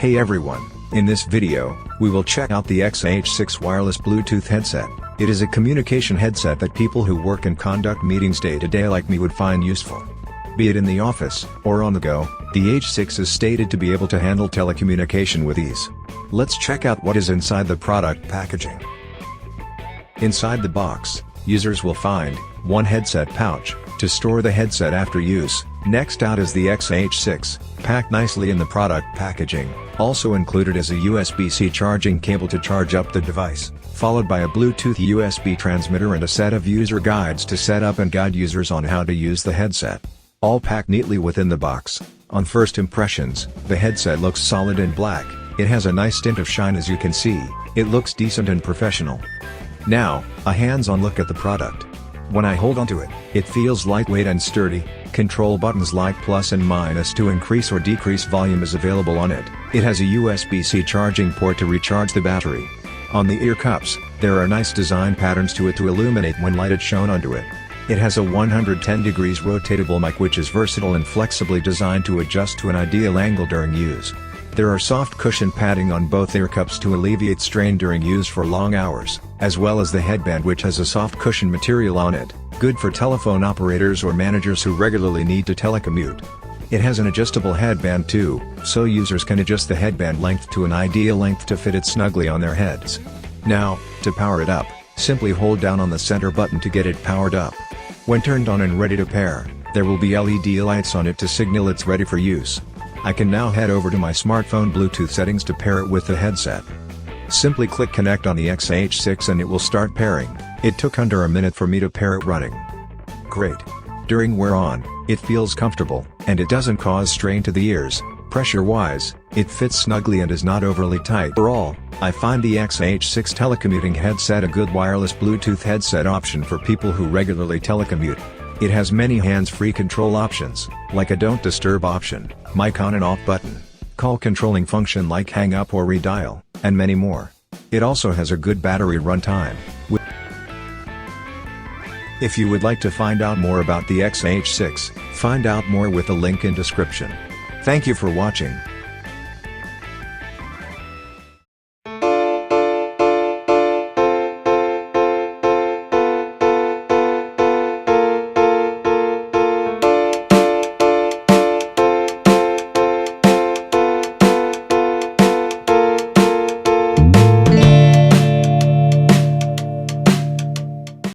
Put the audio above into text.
Hey everyone, in this video, we will check out the EKSA H6 wireless Bluetooth headset. It is a communication headset that people who work and conduct meetings day to day like me would find useful. Be it in the office, or on the go, the H6 is stated to be able to handle telecommunication with ease. Let's check out what is inside the product packaging. Inside the box, users will find one headset pouch to store the headset after use. Next out is the EKSA H6, packed nicely in the product packaging. Also included is a USB-C charging cable to charge up the device, followed by a Bluetooth USB transmitter and a set of user guides to set up and guide users on how to use the headset. All packed neatly within the box. On first impressions, the headset looks solid and black. It has a nice tint of shine, as you can see. It looks decent and professional. Now, a hands-on look at the product. When I hold onto it, it feels lightweight and sturdy. Control buttons like plus and minus to increase or decrease volume is available on it. It has a USB-C charging port to recharge the battery. On the ear cups, there are nice design patterns to it to illuminate when light is shown onto it. It has a 110 degrees rotatable mic which is versatile and flexibly designed to adjust to an ideal angle during use. There are soft cushion padding on both ear cups to alleviate strain during use for long hours, as well as the headband which has a soft cushion material on it, good for telephone operators or managers who regularly need to telecommute. It has an adjustable headband too, so users can adjust the headband length to an ideal length to fit it snugly on their heads. Now, to power it up, simply hold down on the center button to get it powered up. When turned on and ready to pair, there will be LED lights on it to signal it's ready for use. I can now head over to my smartphone Bluetooth settings to pair it with the headset. Simply click connect on the EKSA H6 and it will start pairing. It took under a minute for me to pair it running. Great. During wear on, it feels comfortable, and it doesn't cause strain to the ears. Pressure-wise, it fits snugly and is not overly tight. Overall, I find the EKSA H6 telecommuting headset a good wireless Bluetooth headset option for people who regularly telecommute. It has many hands-free control options, like a don't disturb option, mic on and off button, call controlling function like hang up or redial, and many more. It also has a good battery runtime. If you would like to find out more about the EKSA H6, find out more with the link in description. Thank you for watching.